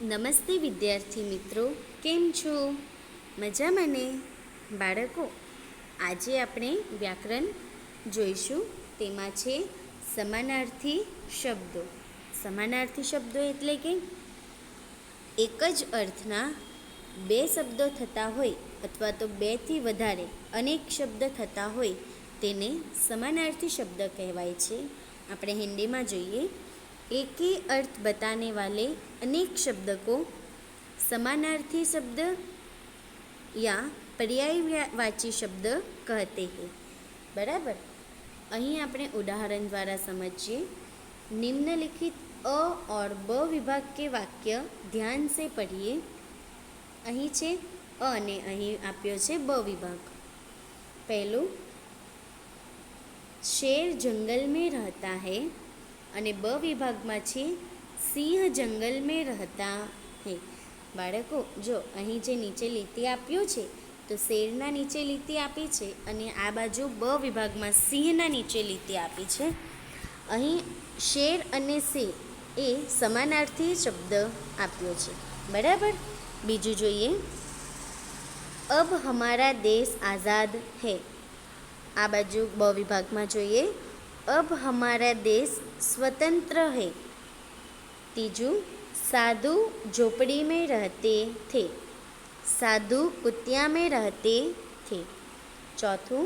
નમસ્તે વિદ્યાર્થી મિત્રો, કેમ છો? મજામાં ને? બાળકો, આજે આપણે વ્યાકરણ જોઈશું. તેમાં છે સમાનાર્થી શબ્દો. સમાનાર્થી શબ્દો એટલે કે એક જ અર્થના બે શબ્દો થતા હોય અથવા તો બેથી વધારે અનેક શબ્દ થતા હોય તેને समानार्थी शब्द कहवाय छे। આપણે હિન્દીમાં જોઈએ, एक ही अर्थ बताने वाले अनेक शब्द को समानार्थी शब्द या पर्यायवाची शब्द कहते हैं। बराबर। અહીં આપણે ઉદાહરણ દ્વારા સમજીએ। निम्नलिखित अ और ब विभाग के वाक्य ध्यान से पढ़िए। અહીં છે અ અને અહીં આપ્યો છે બ વિભાગ। પહેલું, शेर जंगल में रहता है અને બ વિભાગમાં છે સિંહ જંગલ મેં રહેતા હે। બાળકો જો અહીં જે નીચે લીટી આપ્યું છે તો શેરના નીચે લીટી આપી છે અને આ બાજુ બ વિભાગમાં સિંહના નીચે લીટી આપી છે। અહીં શેર અને સિંહ એ સમાનાર્થી શબ્દ આપ્યો છે। બરાબર। બીજું જોઈએ, અબ હમારા દેશ આઝાદ હૈ। આ બાજુ બ વિભાગમાં જોઈએ, अब हमारा देश स्वतंत्र है। तीजू, साधु झोपड़ी में रहते थे, साधु कुतिया में रहते थे। चौथों,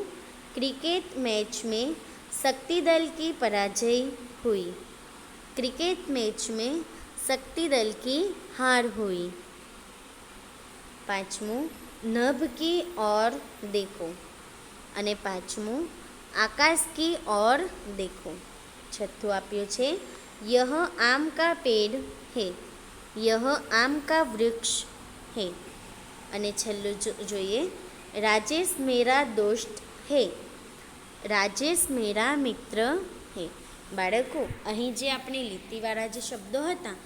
क्रिकेट मैच में शक्ति दल की पराजय हुई, क्रिकेट मैच में शक्ति दल की हार हुई। पाँचमों, नभ की ओर देखो અને પાંચમું, आकाश की ओर देखो। छठ्ठू आप्यो छे, यह आम का पेड़ है, यह आम का वृक्ष है। અને છેલ્લું જોઈએ, राजेश मेरा दोस्त है, राजेश मेरा मित्र है। બાળકો, અહીં જે આપણે લીટીવાળા જે શબ્દો હતા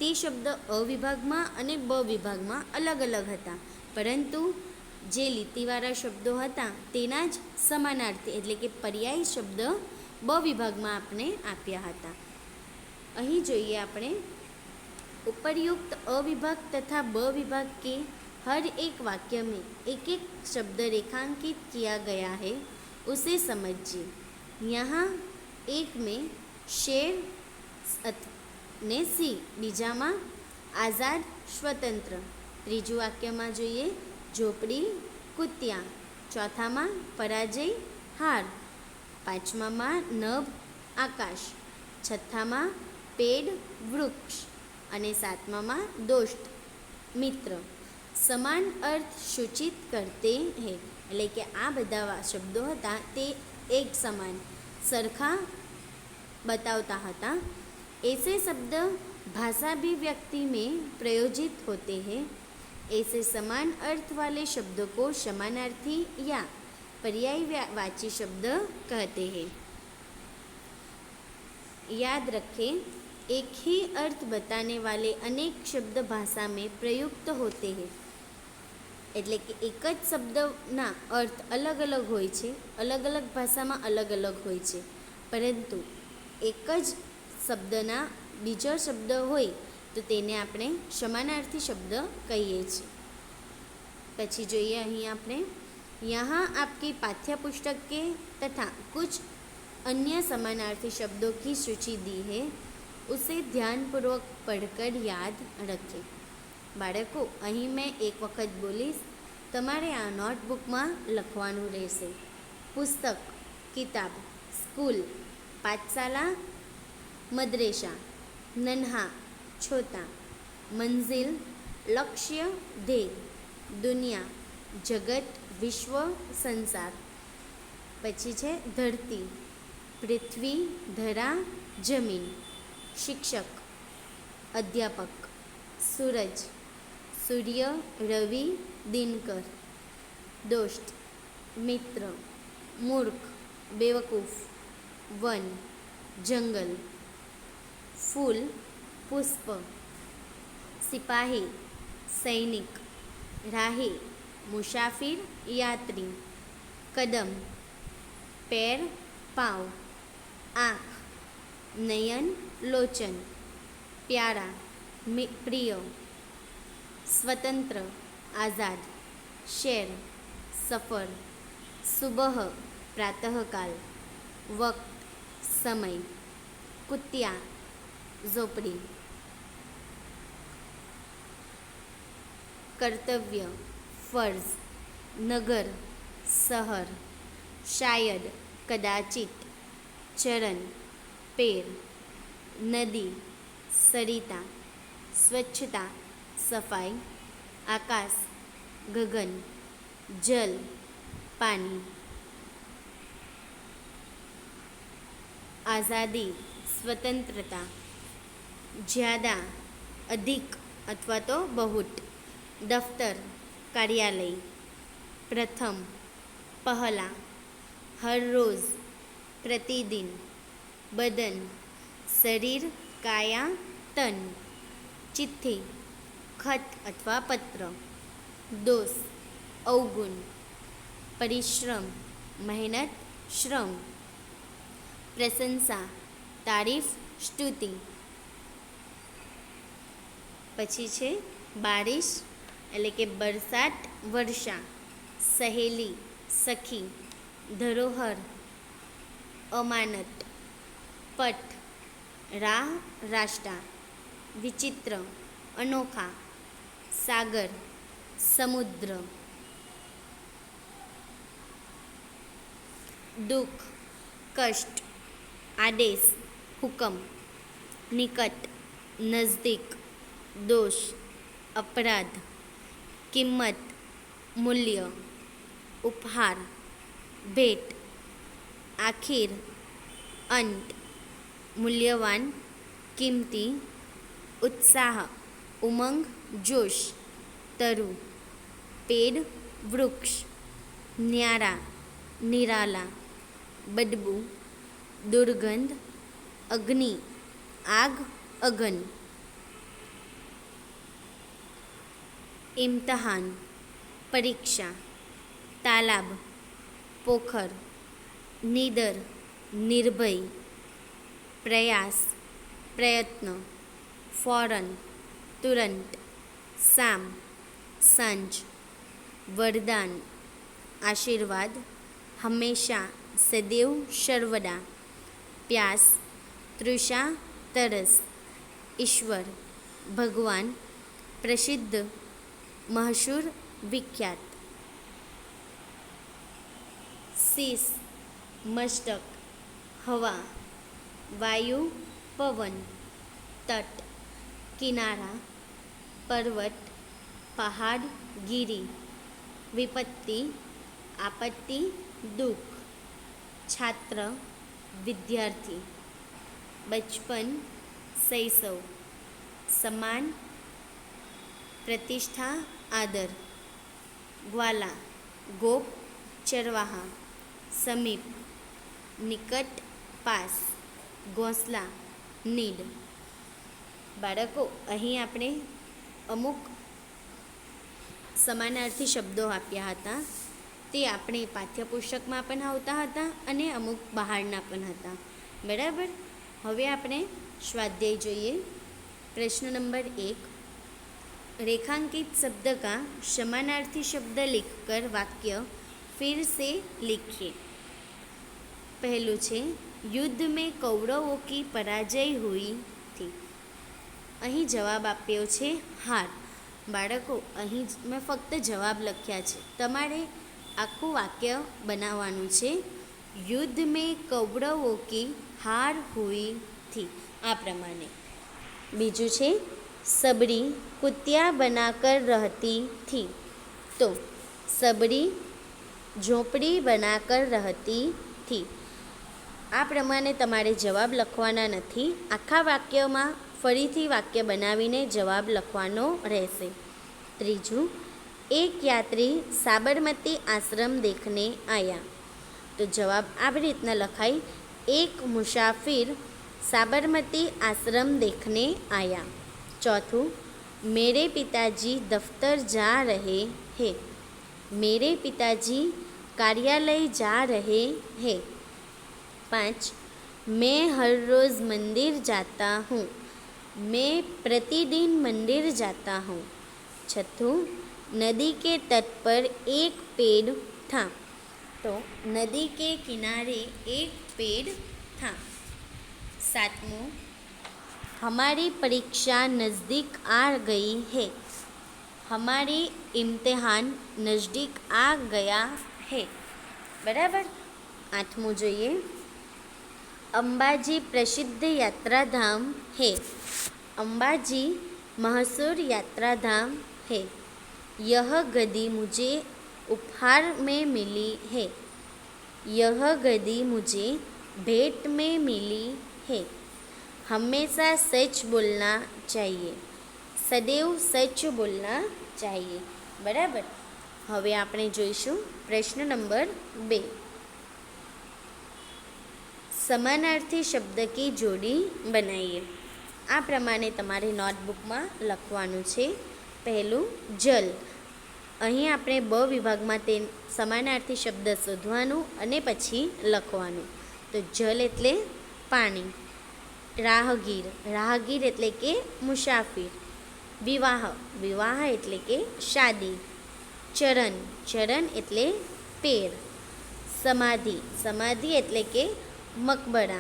તે શબ્દ અ વિભાગમાં અને બ વિભાગમાં અલગ અલગ હતા, પરંતુ જે લીટીવાળા શબ્દો હતા તેના જ સમાનાર્થી એટલે કે પર્યાય શબ્દ બ વિભાગમાં આપણે આપ્યા હતા। અહીં જોઈએ આપણે, उपरयुक्त अ विभाग तथा ब विभाग के हर एक वाक्य में एक एक शब्द रेखांकित किया गया है, उसे समझिए। यहाँ एक में शेर ने सी, बीजामा आज़ाद स्वतंत्र, त्रीजू वाक्यમાં જોઈએ ઝોપડી કુતિયા, ચોથામાં પરાજય હાર, પાંચમામાં નભ આકાશ, છઠ્ઠામાં પેડ વૃક્ષ અને સાતમામાં દોસ્ત મિત્ર। સમાન અર્થ સૂચિત કરતે હૈ એટલે કે આ બધા શબ્દો હતા તે એક સમાન સરખા बतावता હતા। ऐसे शब्द भाषा अभिव्यक्ति में प्रयोजित होते हैं। ऐसे समान अर्थ वाले शब्दों को समानार्थी या पर्यायवाची शब्द कहते हैं। याद रखें, एक ही अर्थ बताने वाले अनेक शब्द भाषा में प्रयुक्त होते हैं। એટલે કે એક જ શબ્દના અર્થ અલગ અલગ હોય છે, અલગ અલગ ભાષામાં અલગ અલગ હોય છે, પરંતુ એક જ શબ્દના બીજો શબ્દ હોય તો તેને આપણે સમાનાર્થી શબ્દ કહીએ છીએ। પછી જોઈએ અહીં આપણે, यहाँ आपकी पाठ्यपुस्तक के तथा कुछ अन्य समानार्थी शब्दों की सूची दी है, उसे ध्यानपूर्वक पढ़कर याद रखें। બાળકો, અહીં મેં એક વખત બોલીશ, તમારે આ નોટબુકમાં લખવાનું રહેશે। પુસ્તક, કિતાબ, સ્કૂલ, પાઠશાલા, મદ્રેસા, નન્હા, છોટા, મંઝિલ, લક્ષ્ય, ધ્યેય, દુનિયા, જગત, વિશ્વ, સંસાર। પછી છે ધરતી, પૃથ્વી, ધરા, જમીન, શિક્ષક, અધ્યાપક, સૂરજ, સૂર્ય, રવિ, દિનકર, દોસ્ત, મિત્ર, મૂર્ખ, બેવકૂફ, વન, જંગલ, ફૂલ, પુષ્પ, સિપાહી, સૈનિક, રાહી, મુસાફિર, યાત્રી, કદમ, पैर, पाँव, आँख, नयन, लोचन, प्यारा, प्रिय, स्वतंत्र आज़ाद, शेर सफ़र, सुबह प्रातःकाल, वक्त समय, कुतिया झोपड़ी, कर्तव्य फर्ज, नगर शहर, शायद कदाचित, चरण पेड़, नदी सरिता, स्वच्छता सफाई, आकाश गगन, जल पानी, आज़ादी स्वतंत्रता, ज़्यादा अधिक अथवा तो बहुत, दफ्तर कार्यालय, प्रथम पहला, हर रोज़ प्रतिदिन, बदन शरीर काया तन, चिट्ठी खत अथवा पत्र, दोष अवगुण, परिश्रम मेहनत श्रम, प्रशंसा तारीफ સ્તુતિ. પછી છે બારિશ એટલે કે બરસાત વર્ષા, સહેલી સખી, ધરોહર અમાનત, પટ રાહ રાષ્ટા, વિચિત્ર અનોખા, સાગર સમુદ્ર, દુઃખ કષ્ટ, આદેશ હુકમ, નિકટ નજદીક, दोष अपराध, किम्मत मूल्य, उपहार भेट, आखिर अंत, मूल्यवान कीमती, उत्साह उमंग जोश, तरु पेड़ वृक्ष, न्यारा निराला, बदबू दुर्गंध, अग्नि आग अगन, इम्तहान परीक्षा, तालाब पोखर, निडर निर्भय, प्रयास प्रयत्न, फौरन तुरंत, साम सांझ, वरदान आशीर्वाद, हमेशा सदैव सर्वदा, प्यास तृषा तरस, ईश्वर भगवान, प्रसिद्ध मशहूर विख्यात, शीश मस्तक, हवा वायु पवन, तट किनारा, पर्वत पहाड़ गिरी, विपत्ति आपत्ति दुख, छात्र विद्यार्थी, बचपन शैशव, समान प्रतिष्ठा आदर, ग्वाला गोप चरवाहा, समीप निकट पास, घोंसला નીડ. બાળકો અહીં આપણે અમુક સમાનાર્થી શબ્દો આપ્યા હતા. તે આપણે પાઠ્યપુસ્તકમાં પણ આવતા હતા અને અમુક બહારના પણ હતા. બરાબર. હવે આપણે સ્વાધ્યાય જોઈએ. प्रश्न नंबर 1, रेखांकित शब्द का समानार्थी शब्द लिखकर वाक्य फिर से लिखिए. पहलू छे युद्ध में कौरवों की पराजय हुई थी. અહીં જવાબ આપ્યો છે હાર. બાળકો અહીં મેં ફક્ત જવાબ લખ્યા છે. તમારે આખું વાક્ય બનાવવાનું છે. યુદ્ધ में कौरवों की हार हुई थी. આ પ્રમાણે. બીજું છે सबरी कुतिया बनाकर रहती थी. तो सबरी झोपड़ी बनाकर रहती थी. આ પ્રમાણે તમારે જવાબ લખવાના નથી. આખા વાક્યમાં ફરીથી વાક્ય બનાવીને જવાબ લખવાનો રહેશે. ત્રીજું, એક યાત્રી સાબરમતી આશ્રમ देखने आया. તો જવાબ આવી રીતના લખાય, એક મુસાફિર સાબરમતી आश्रम देखने आया. चौथों, मेरे पिताजी दफ्तर जा रहे हैं. मेरे पिताजी कार्यालय जा रहे हैं. 5, मैं हर रोज़ मंदिर जाता हूँ. मैं प्रतिदिन मंदिर जाता हूँ. छठ्ठું, नदी के तट पर एक पेड़ था। तो नदी के किनारे एक पेड़ था। सातमું, हमारी परीक्षा नज़दीक आ गई है। हमारी इम्तिहान नज़दीक आ गया है। बराबर। आठમું જોઈએ, अंबाजी प्रसिद्ध यात्रा धाम है। अंबाजी मशहूर यात्रा धाम है। यह गद्दी मुझे उपहार में मिली है। यह गद्दी मुझे भेंट में मिली है। हमेशा सच बोलना चाहिए। सदैव सच बोलना चाहिए। बराबर। હવે આપણે જોઈશું પ્રશ્ન નંબર 2, સમાનાર્થી શબ્દ કી જોડી બનાવીએ। આ પ્રમાણે તમારે નોટબુકમાં લખવાનું છે। પહેલું જલ, અહીં આપણે બ વિભાગમાં તે સમાનાર્થી શબ્દ શોધવાનું અને પછી લખવાનું। તો જલ એટલે પાણી। રાહગીર, રાહગીર એટલે કે મુસાફિર। વિવાહ, વિવાહ એટલે કે શાદી। ચરણ, ચરણ એટલે પેર। સમાધિ, સમાધિ એટલે કે મકબરા।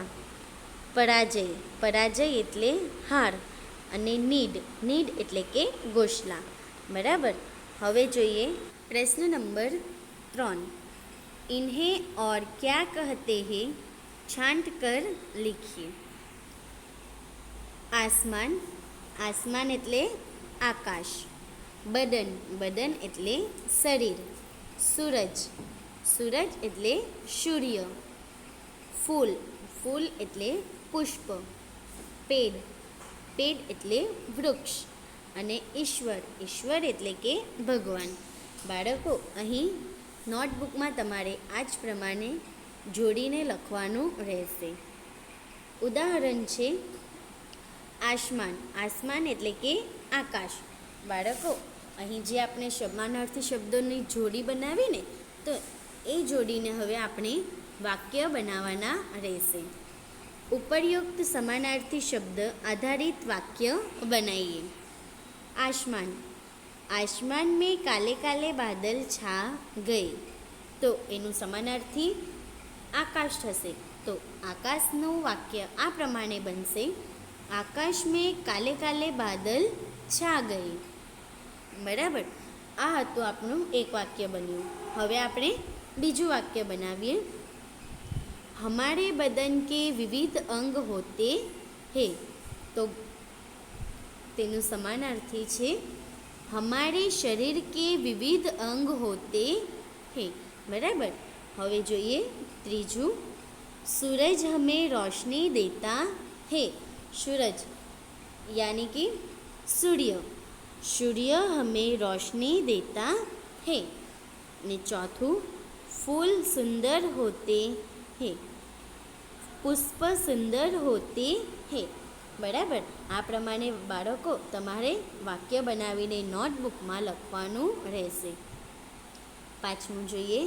પરાજય, પરાજય એટલે હાર। અને નીડ, નીડ એટલે કે ગોસલા। બરાબર। હવે જોઈએ પ્રશ્ન નંબર 3, इन्हें और क्या कहते हैं छांट कर लिखिए। आसमान, आसमान એટલે આકાશ। બદન, બદન એટલે શરીર। સૂરજ, સૂરજ એટલે સૂર્ય। ફૂલ, ફૂલ એટલે પુષ્પ। પેડ, પેડ એટલે વૃક્ષ। અને ઈશ્વર, ઈશ્વર એટલે કે ભગવાન। બાળકો, અહીં નોટબુકમાં તમારે આ જ પ્રમાણે જોડીને લખવાનું રહેશે। ઉદાહરણ છે આસમાન, આસમાન એટલે કે આકાશ। બાળકો, અહીં જે આપણે સમાનાર્થી શબ્દોની જોડી બનાવીને, તો એ જોડીને હવે આપણે વાક્ય બનાવવાના રહેશે। ઉપરયુક્ત સમાનાર્થી શબ્દ આધારિત વાક્ય બનાવીએ। आसमान, आसमान में काले काले बादल छा गए। तो एनु समानार्थी आकाश थशे। तो आकाशનું वाक्य आ प्रमाणे बनशे, आकाश में काले काले बादल छा गए। बराबर। आ हतुं आपनुं एक वाक्य बन्युं। हवे आपणे बीजुं वाक्य बनावीए। हमारे बदन के विविध अंग होते हैं। तो तेनु समानार्थी छे, हमारे शरीर के विविध अंग होते हैं। बराबर। हवे जोईए त्रीजું, सूरज हमें रोशनी देता है। सूरज यानी कि सूर्य, सूर्य हमें रोशनी देता है। ने चौथું, फूल सुंदर होते हैं। पुष्प सुंदर होते हैं। बराबर। आ प्रमाणे बाळको तमारे वाक्य बनावीने नोटबुकमां लखवानुं रहेशे। पांचमुं जोईए,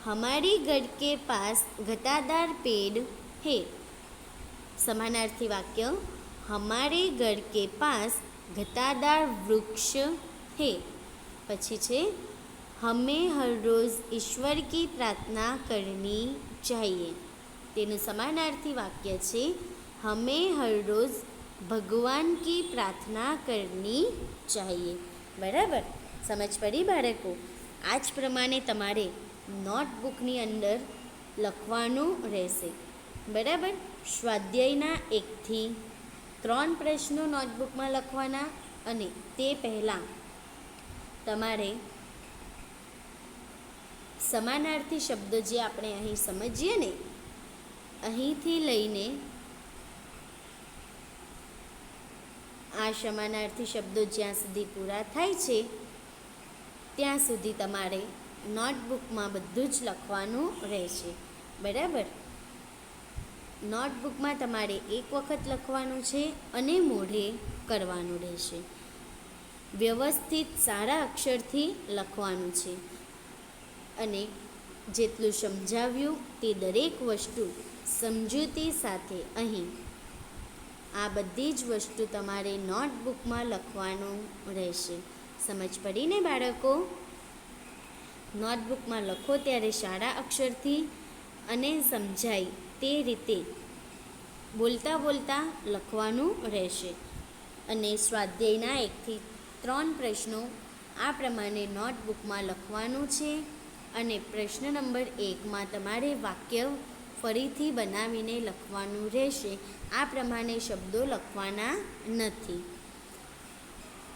हमारी घर के पास घटादार पेड़ है। समानार्थी वाक्य, हमारे घर के पास घटादार वृक्ष है। पछी छे, हमें हर रोज़ ईश्वर की प्रार्थना करनी चाहिए। तेनुं समानार्थी वाक्य छे, हमें हर रोज़ भगवान की प्रार्थना करनी चाहिए। बराबर। समझ पड़ी बाळको? आज प्रमाणे तमारे नोटबुकनी अंदर लखवानुं रहेशे। बराबर। स्वाध्यायना 1 થી 3 प्रश्नों नोटबुकमां लखवाना अने ते पहेला तमारे समानार्थी शब्दो जे आपणे અહીં समजीए ने, અહીંથી લઈને आ समानार्थी शब्दों ज्यां सुधी पूरा थाय छे त्यां सुधी तमारे नोटबुकमां बधुं ज लखवानुं रहेशे। बराबर। नोटबुकमां तमारे एक वखत लखवानुं छे अने मोढे करवानुं रहेशे। व्यवस्थित सारा अक्षरथी लखवानुं छे अने जेटલું समजाव्युं ते दरेक वस्तु समजूती साथे અહીં आ बधी ज वस्तु तमारे नोटबुकमां लखवानुं रहेशे। સમજ પડી ને બાળકો? નોટબુકમાં લખો ત્યારે શાળા અક્ષરથી અને સમજાય તે રીતે બોલતા બોલતા લખવાનું રહેશે. અને સ્વાધ્યાયના 1 થી 3 પ્રશ્નો આ પ્રમાણે નોટબુકમાં લખવાનું છે. અને પ્રશ્ન નંબર 1માં તમારે વાક્ય ફરીથી બનાવીને લખવાનું રહેશે. આ પ્રમાણે શબ્દો લખવાના નથી.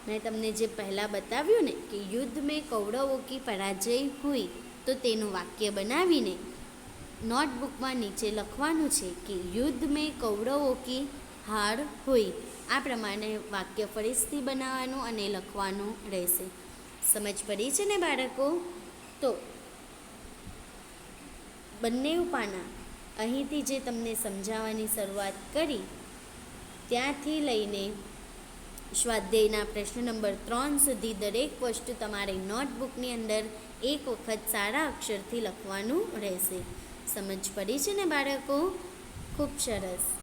મેં તમને જે પહેલાં બતાવ્યું ને કે યુદ્ધ મેં કૌરવો કી પરાજય હુઈ, તો તેનું વાક્ય બનાવીને નોટબુકમાં નીચે લખવાનું છે કે યુદ્ધ મેં કૌરવો કી હાર હુઈ. આ પ્રમાણે વાક્ય ફરીથી બનાવવાનું અને લખવાનું રહેશે. સમજ પડી છે ને બાળકો? તો બંને પાના અહીંથી જે તમને સમજાવવાની શરૂઆત કરી ત્યાંથી લઈને સ્વાધ્યાયના પ્રશ્ન નંબર 3 સુધી દરેક વસ્તુ તમારે નોટબુકની અંદર એક વખત સારા અક્ષરથી લખવાનું રહેશે. સમજ પડી છે ને બાળકો? ખૂબ સરસ.